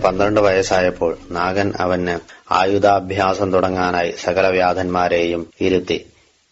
12 വയസ്സായപ്പോൾ നാഗൻ അവന് ആയുധാഭ്യാസം തുടങ്ങാനായി സകല വ്യാധന്മാരെയും ഇരുത്തി.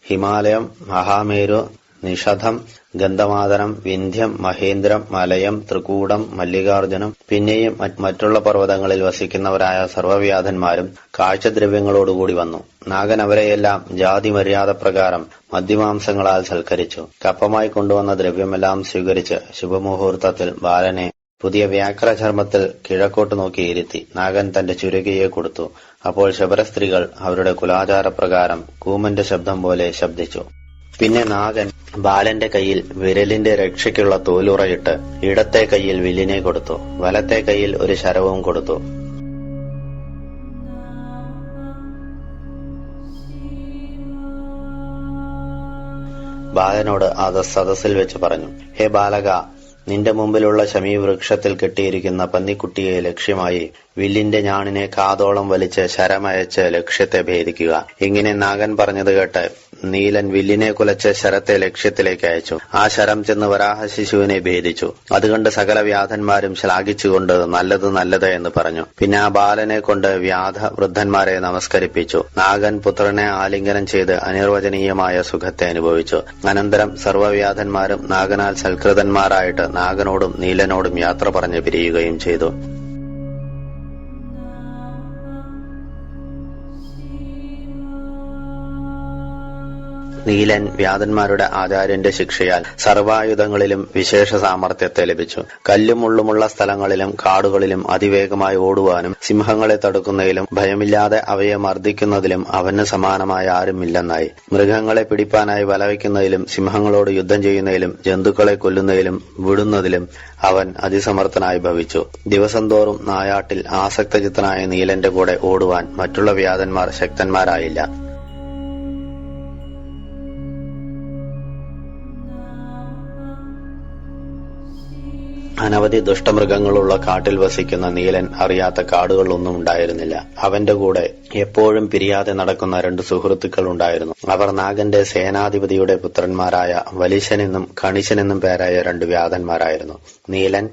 ഹിമാലയം, മഹാമേരു, നിഷധം, ഗന്ധമാദനം, വിന്ധ്യം, മഹേന്ദ്രം, മലയം, ത്രികൂടം, മല്ലികാർജുനം, പിന്നെയും മറ്റുള്ള പർവ്വതങ്ങളിൽ വസിക്കുന്നവരായ സർവ്വവ്യാധന്മാരും കാഴ്ചദ്രവ്യങ്ങളോടുകൂടി വന്നു. നാഗൻ അവരെയെല്ലാം ജാതി മര്യാദ പ്രകാരം മദ്യമാംസങ്ങളാൽ സൽക്കരിച്ചു. കപ്പമായി കൊണ്ടുവന്ന ദ്രവ്യമെല്ലാം സ്വീകരിച്ച് ശുഭമുഹൂർത്തത്തിൽ ബാലനെ പുതിയ വ്യാഘ്രചർമ്മത്തിൽ കിഴക്കോട്ട് നോക്കി ഇരുത്തി നാഗൻ തന്റെ ചുരുകയെ കൊടുത്തു. അപ്പോൾ ശബരസ്ത്രീകൾ അവരുടെ കുലാചാരപ്രകാരം കൂമന്റെ ശബ്ദം പോലെ ശബ്ദിച്ചു. പിന്നെ നാഗൻ ബാലന്റെ കയ്യിൽ വിരലിന്റെ രക്ഷയ്ക്കുള്ള തോലുറയിട്ട് ഇടത്തെ കൈയിൽ വില്ലിനെ കൊടുത്തു. വലത്തെ കൈയിൽ ഒരു ശരവും കൊടുത്തു. ബാലനോട് അത് സദസ്സിൽ വെച്ച് പറഞ്ഞു, ഹേ ബാലക, നിന്റെ മുമ്പിലുള്ള ശമീവൃക്ഷത്തിൽ കെട്ടിയിരിക്കുന്ന പന്നിക്കുട്ടിയെ ലക്ഷ്യമായി വില്ലിന്റെ ഞാണിനെ കാതോളം വലിച്ച് ശരമയച്ച് ലക്ഷ്യത്തെ ഭേദിക്കുക. ഇങ്ങനെ നാഗൻ പറഞ്ഞത് കേട്ട് നീലൻ വില്ലിനെ കുലച്ച് ശരത്തെ ലക്ഷ്യത്തിലേക്ക് അയച്ചു. ആ ശരം ചെന്ന് വരാഹ ശിശുവിനെ ഭേദിച്ചു. അതുകൊണ്ട് സകല വ്യാധന്മാരും ശ്ലാഘിച്ചുകൊണ്ട് നല്ലത് നല്ലത് എന്ന് പറഞ്ഞു. പിന്നെ ആ ബാലനെ കൊണ്ട് വ്യാധ വൃദ്ധന്മാരെ നമസ്കരിപ്പിച്ചു. നാഗൻ പുത്രനെ ആലിംഗനം ചെയ്ത് അനിർവചനീയമായ സുഖത്തെ അനുഭവിച്ചു. അനന്തരം സർവ്വവ്യാധന്മാരും നാഗനാൽ സൽകൃതന്മാരായിട്ട് നാഗനോടും നീലനോടും യാത്ര പറഞ്ഞ് പിരിയുകയും ചെയ്തു. നീലൻ വ്യാധന്മാരുടെ ആചാര്യന്റെ ശിക്ഷയാൽ സർവായുധങ്ങളിലും വിശേഷ സാമർത്ഥ്യത്തെ ലഭിച്ചു. കല്ലും മുള്ളുമുള്ള സ്ഥലങ്ങളിലും കാടുകളിലും അതിവേഗമായി ഓടുവാനും സിംഹങ്ങളെ തടുക്കുന്നതിലും ഭയമില്ലാതെ അവയെ മർദ്ദിക്കുന്നതിലും അവന് സമാനമായ ആരുമില്ലെന്നായി. മൃഗങ്ങളെ പിടിപ്പാനായി വലവയ്ക്കുന്നതിലും സിംഹങ്ങളോട് യുദ്ധം ചെയ്യുന്നതിലും ജന്തുക്കളെ കൊല്ലുന്നതിലും വിടുന്നതിലും അവൻ അതിസമർത്ഥനായി ഭവിച്ചു. ദിവസം തോറും നായാട്ടിൽ ആസക്തചിത്തനായ നീലന്റെ കൂടെ ഓടുവാൻ മറ്റുള്ള വ്യാധന്മാർ ശക്തന്മാരായില്ല. അനവധി ദുഷ്ടമൃഗങ്ങളുള്ള കാട്ടിൽ വസിക്കുന്ന നീലൻ അറിയാത്ത കാടുകളൊന്നും ഉണ്ടായിരുന്നില്ല. അവന്റെ കൂടെ എപ്പോഴും പിരിയാതെ നടക്കുന്ന 2 സുഹൃത്തുക്കൾ ഉണ്ടായിരുന്നു. അവർ നാഗന്റെ സേനാധിപതിയുടെ പുത്രന്മാരായ വലിശനെന്നും കണിശനെന്നും പേരായ 2 വ്യാധന്മാരായിരുന്നു. നീലൻ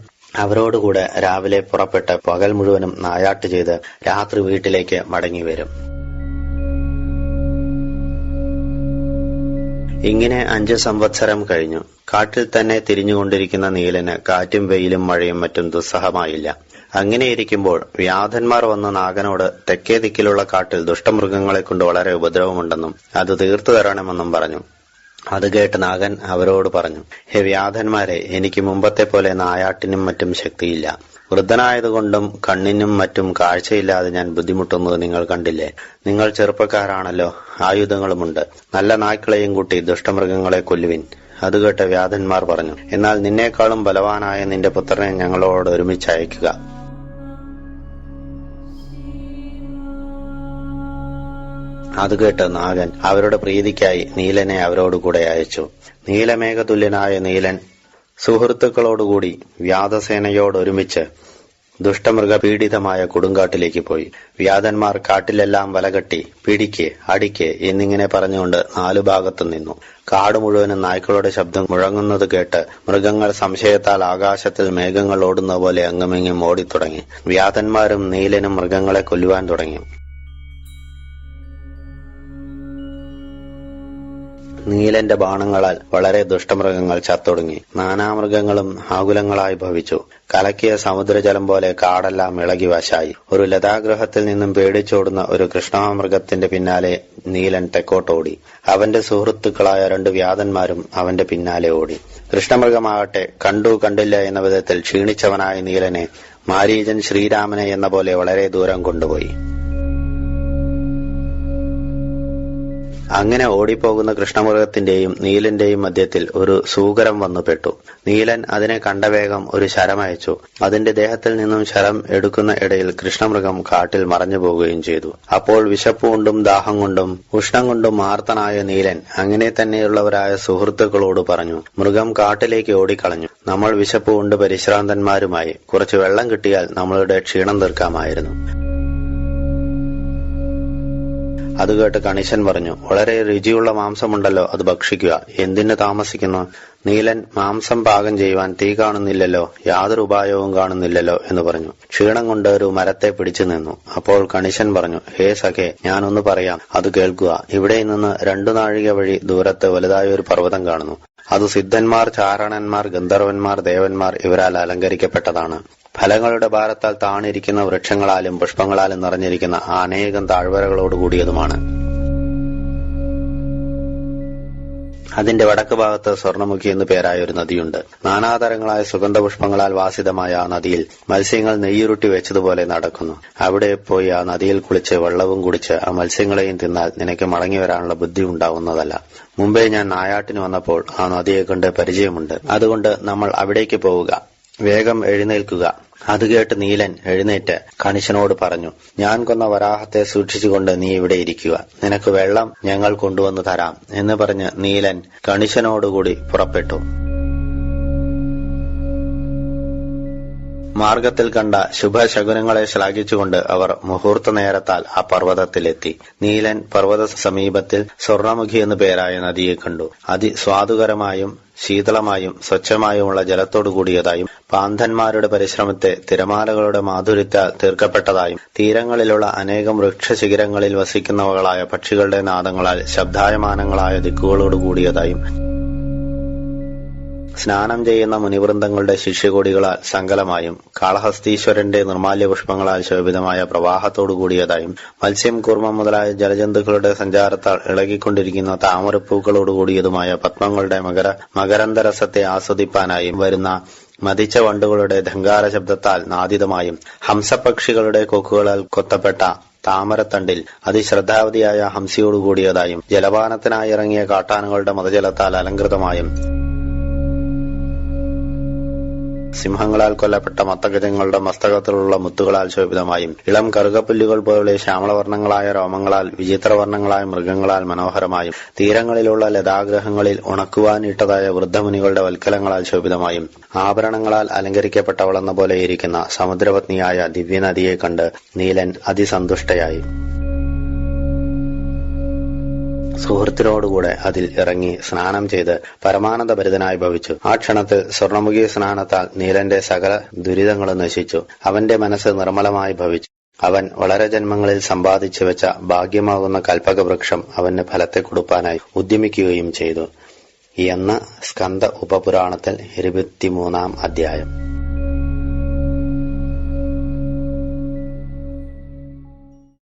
അവരോടുകൂടെ രാവിലെ പുറപ്പെട്ട് പകൽ മുഴുവനും നായാട്ട് ചെയ്ത് രാത്രി വീട്ടിലേക്ക് മടങ്ങിവരും. ഇങ്ങനെ 5 സംവത്സരം കഴിഞ്ഞു. കാട്ടിൽ തന്നെ തിരിഞ്ഞുകൊണ്ടിരിക്കുന്ന നീലന് കാറ്റും വെയിലും മഴയും മറ്റും ദുസ്സഹമായില്ല. അങ്ങനെയിരിക്കുമ്പോൾ വ്യാധന്മാർ വന്ന നാഗനോട് തെക്കേ ദിക്കിലുള്ള കാട്ടിൽ ദുഷ്ടമൃഗങ്ങളെ കൊണ്ട് വളരെ ഉപദ്രവമുണ്ടെന്നും അത് തീർത്തു തരണമെന്നും പറഞ്ഞു. അത് കേട്ട് നാഗൻ അവരോട് പറഞ്ഞു, ഹേ വ്യാധന്മാരെ, എനിക്ക് മുമ്പത്തെ പോലെ നായാട്ടിനും മറ്റും ശക്തിയില്ല. വൃദ്ധനായതുകൊണ്ടും കണ്ണിനും മറ്റും കാഴ്ചയില്ലാതെ ഞാൻ ബുദ്ധിമുട്ടുന്നത് നിങ്ങൾ കണ്ടില്ലേ. നിങ്ങൾ ചെറുപ്പക്കാരാണല്ലോ, ആയുധങ്ങളുമുണ്ട്. നല്ല നായ്ക്കളെയും കൂട്ടി ദുഷ്ടമൃഗങ്ങളെ കൊല്ലുവിൻ. അത് കേട്ട് വ്യാധന്മാർ പറഞ്ഞു, എന്നാൽ നിന്നേക്കാളും ബലവാനായ നിന്റെ പുത്രനെ ഞങ്ങളോട് ഒരുമിച്ച് അയക്കുക. അത് കേട്ട് നാഗൻ അവരുടെ പ്രീതിക്കായി നീലനെ അവരോടുകൂടെ അയച്ചു. നീലമേഘതുല്യനായ നീലൻ സുഹൃത്തുക്കളോടുകൂടി വ്യാധസേനയോടൊരുമിച്ച് ദുഷ്ടമൃഗപീഡിതമായ കൊടുങ്കാട്ടിലേക്ക് പോയി. വ്യാധന്മാർ കാട്ടിലെല്ലാം വലകെട്ടി പിടിക്ക് അടിക്ക് എന്നിങ്ങനെ പറഞ്ഞുകൊണ്ട് 4 ഭാഗത്തും നിന്നു. കാട് മുഴുവനും നായ്ക്കളുടെ ശബ്ദം മുഴങ്ങുന്നത് കേട്ട് മൃഗങ്ങൾ സംശയത്താൽ ആകാശത്തിൽ മേഘങ്ങൾ ഓടുന്ന പോലെ അങ്ങുമിങ്ങും ഓടിത്തുടങ്ങി. വ്യാധന്മാരും നീലനും മൃഗങ്ങളെ കൊല്ലുവാൻ തുടങ്ങി. നീലന്റെ ബാണങ്ങളാൽ വളരെ ദുഷ്ടമൃഗങ്ങൾ ചത്തൊടുങ്ങി. നാനാമൃഗങ്ങളും ആകുലങ്ങളായി ഭവിച്ചു. കലക്കിയ സമുദ്രജലം പോലെ കാടെല്ലാം ഇളകി വശായി. ഒരു ലതാഗൃഹത്തിൽ നിന്നും പേടിച്ചോടുന്ന ഒരു കൃഷ്ണമൃഗത്തിന്റെ പിന്നാലെ നീലൻ തെക്കോട്ടോടി. അവന്റെ സുഹൃത്തുക്കളായ 2 വ്യാധന്മാരും അവന്റെ പിന്നാലെ ഓടി. കൃഷ്ണമൃഗമാകട്ടെ കണ്ടു കണ്ടില്ല എന്ന വിധത്തിൽ ക്ഷീണിച്ചവനായ നീലനെ മാരീചൻ ശ്രീരാമനെ എന്ന പോലെ വളരെ ദൂരം കൊണ്ടുപോയി. അങ്ങനെ ഓടിപ്പോകുന്ന കൃഷ്ണമൃഗത്തിന്റെയും നീലന്റെയും മധ്യത്തിൽ ഒരു സൂകരം വന്നു പെട്ടു. നീലൻ അതിനെ കണ്ട വേഗം ഒരു ശരമയച്ചു. അതിന്റെ ദേഹത്തിൽ നിന്നും ശരം എടുക്കുന്ന ഇടയിൽ കൃഷ്ണമൃഗം കാട്ടിൽ മറഞ്ഞു പോവുകയും ചെയ്തു. അപ്പോൾ വിശപ്പ് കൊണ്ടും ദാഹം കൊണ്ടും ഉഷ്ണം കൊണ്ടും ആർത്തനായ നീലൻ അങ്ങനെ തന്നെയുള്ളവരായ സുഹൃത്തുക്കളോട് പറഞ്ഞു, മൃഗം കാട്ടിലേക്ക് ഓടിക്കളഞ്ഞു. നമ്മൾ വിശപ്പ് കൊണ്ട് പരിശ്രാന്തന്മാരുമായി. കുറച്ച് വെള്ളം കിട്ടിയാൽ നമ്മളുടെ ക്ഷീണം തീർക്കാമായിരുന്നു. അത് കേട്ട് കണിശൻ പറഞ്ഞു, വളരെ രുചിയുള്ള മാംസമുണ്ടല്ലോ, അത് ഭക്ഷിക്കുക. എന്തിന് താമസിക്കുന്നു? നീലൻ മാംസം പാകം ചെയ്യുവാൻ തീ കാണുന്നില്ലല്ലോ, യാതൊരു ഉപായവും കാണുന്നില്ലല്ലോ എന്ന് പറഞ്ഞു. ക്ഷീണം കൊണ്ട് ഒരു മരത്തെ പിടിച്ചു നിന്നു. അപ്പോൾ കണിശൻ പറഞ്ഞു, ഹേ സഖേ, ഞാനൊന്ന് പറയാം, അത് കേൾക്കുക. ഇവിടെ നിന്ന് 2 നാഴിക വഴി ദൂരത്ത് വലുതായ ഒരു പർവ്വതം കാണുന്നു. അത് സിദ്ധന്മാർ, ചാരണന്മാർ, ഗന്ധർവന്മാർ, ദേവന്മാർ ഇവരാൽ അലങ്കരിക്കപ്പെട്ടതാണ്. ഫലങ്ങളുടെ ഭാരത്താൽ താണിരിക്കുന്ന വൃക്ഷങ്ങളാലും പുഷ്പങ്ങളാലും നിറഞ്ഞിരിക്കുന്ന അനേകം താഴ്വരകളോടുകൂടിയതുമാണ്. അതിന്റെ വടക്ക് ഭാഗത്ത് സ്വർണമുഖി എന്നു പേരായ ഒരു നദിയുണ്ട്. നാനാതരങ്ങളായ സുഗന്ധപുഷ്പങ്ങളാൽ വാസിതമായ ആ നദിയിൽ മത്സ്യങ്ങൾ നെയ്യുരുട്ടി വെച്ചതുപോലെ നടക്കുന്നു. അവിടെ പോയി ആ നദിയിൽ കുളിച്ച് വെള്ളവും കുടിച്ച് ആ മത്സ്യങ്ങളെയും തിന്നാൽ നിനക്ക് മടങ്ങി വരാനുള്ള ബുദ്ധി ഉണ്ടാവുന്നതല്ല. മുമ്പേ ഞാൻ നായാട്ടിന് വന്നപ്പോൾ ആ നദിയെ കണ്ട് പരിചയമുണ്ട്. അതുകൊണ്ട് നമ്മൾ അവിടേക്ക് പോവുക. വേഗം എഴുന്നേൽക്കുക. അത് കേട്ട് നീലൻ എഴുന്നേറ്റ് കണിശനോട് പറഞ്ഞു, ഞാൻ കൊന്ന വരാഹത്തെ സൂക്ഷിച്ചുകൊണ്ട് നീ ഇവിടെ ഇരിക്കുക. നിനക്ക് വെള്ളം ഞങ്ങൾ കൊണ്ടുവന്നു തരാം എന്ന് പറഞ്ഞ് നീലൻ കണിശനോടുകൂടി പുറപ്പെട്ടു. മാർഗത്തിൽ കണ്ട ശുഭശകുനങ്ങളെ ശ്ലാഘിച്ചുകൊണ്ട് അവർ മുഹൂർത്ത നേരത്താൽ ആ പർവ്വതത്തിലെത്തി. നീലൻ പർവ്വത സമീപത്തിൽ സ്വർണമുഖി എന്നു പേരായ നദിയെ കണ്ടു. അതിസ്വാദുകരമായും ശീതളമായും സ്വച്ഛമായുമുള്ള ജലത്തോടു കൂടിയതായും പാന്തന്മാരുടെ പരിശ്രമത്തെ തിരമാലകളുടെ മാധുര്യത്താൽ തീർക്കപ്പെട്ടതായും തീരങ്ങളിലുള്ള അനേകം വൃക്ഷശിഖരങ്ങളിൽ വസിക്കുന്നവകളായ പക്ഷികളുടെ നാദങ്ങളാൽ ശബ്ദായമാനങ്ങളായ ദിക്കുകളോടുകൂടിയതായും സ്നാനം ചെയ്യുന്ന മുനിവൃന്ദങ്ങളുടെ ശിഷ്യകോടികളാൽ സങ്കലമായും കാളഹസ്തീശ്വരന്റെ നിർമാല്യ പുഷ്പങ്ങളാൽ ശോഭിതമായ പ്രവാഹത്തോടുകൂടിയതായും മത്സ്യം, കൂർമ്മം മുതലായ ജലജന്തുക്കളുടെ സഞ്ചാരത്താൽ ഇളകിക്കൊണ്ടിരിക്കുന്ന താമരപ്പൂക്കളോടുകൂടിയതുമായ പത്മങ്ങളുടെ മകരന്തരസത്തെ ആസ്വദിപ്പാനായും വരുന്ന മതിച്ച വണ്ടുകളുടെ ധങ്കാര ശബ്ദത്താൽ നാദിതമായും ഹംസപക്ഷികളുടെ കൊക്കുകളാൽ കൊത്തപ്പെട്ട താമരത്തണ്ടിൽ അതിശ്രദ്ധാവതിയായ ഹംസിയോടുകൂടിയതായും ജലപാനത്തിനായി ഇറങ്ങിയ കാട്ടാനകളുടെ മതജലത്താൽ അലങ്കൃതമായും സിംഹങ്ങളാൽ കൊല്ലപ്പെട്ട മത്തഗജങ്ങളുടെ മസ്തകത്തിലുള്ള മുത്തുകളാൽ ശോഭിതമായും ഇളം കറുകപ്പുല്ലുകൾ പോലെ ശ്യാമളവർണ്ണങ്ങളായ രോമങ്ങളാൽ വിചിത്രവർണ്ണങ്ങളായ മൃഗങ്ങളാൽ മനോഹരമായും തീരങ്ങളിലുള്ള ലതാഗ്രഹങ്ങളിൽ ഉണക്കുവാനിട്ടതായ വൃദ്ധമുനികളുടെ വൽക്കലങ്ങളാൽ ശോഭിതമായും ആഭരണങ്ങളാൽ അലങ്കരിക്കപ്പെട്ടവളെന്ന പോലെ ഇരിക്കുന്ന സമുദ്രപത്നിയായ ദിവ്യനദിയെ കണ്ട് നീലൻ അതിസന്തുഷ്ടയായി. സുഹൃത്തിനോടുകൂടെ അതിൽ ഇറങ്ങി സ്നാനം ചെയ്ത് പരമാനന്ദഭരിതനായി ഭവിച്ചു. ആ ക്ഷണത്തിൽ സ്വർണമുഖി സ്നാനത്താൽ നീലന്റെ സകല ദുരിതങ്ങളും നശിച്ചു. അവന്റെ മനസ്സ് നിർമ്മലമായി ഭവിച്ചു. അവൻ വളരെ ജന്മങ്ങളിൽ സമ്പാദിച്ചു വെച്ച ഭാഗ്യമാകുന്ന കൽപ്പകവൃക്ഷം അവന് ഫലത്തെ കൊടുപ്പാനായി ഉദ്യമിക്കുകയും ചെയ്തു എന്ന് സ്കന്ദ ഉപപുരാണത്തിൽ 23-ാം അധ്യായം.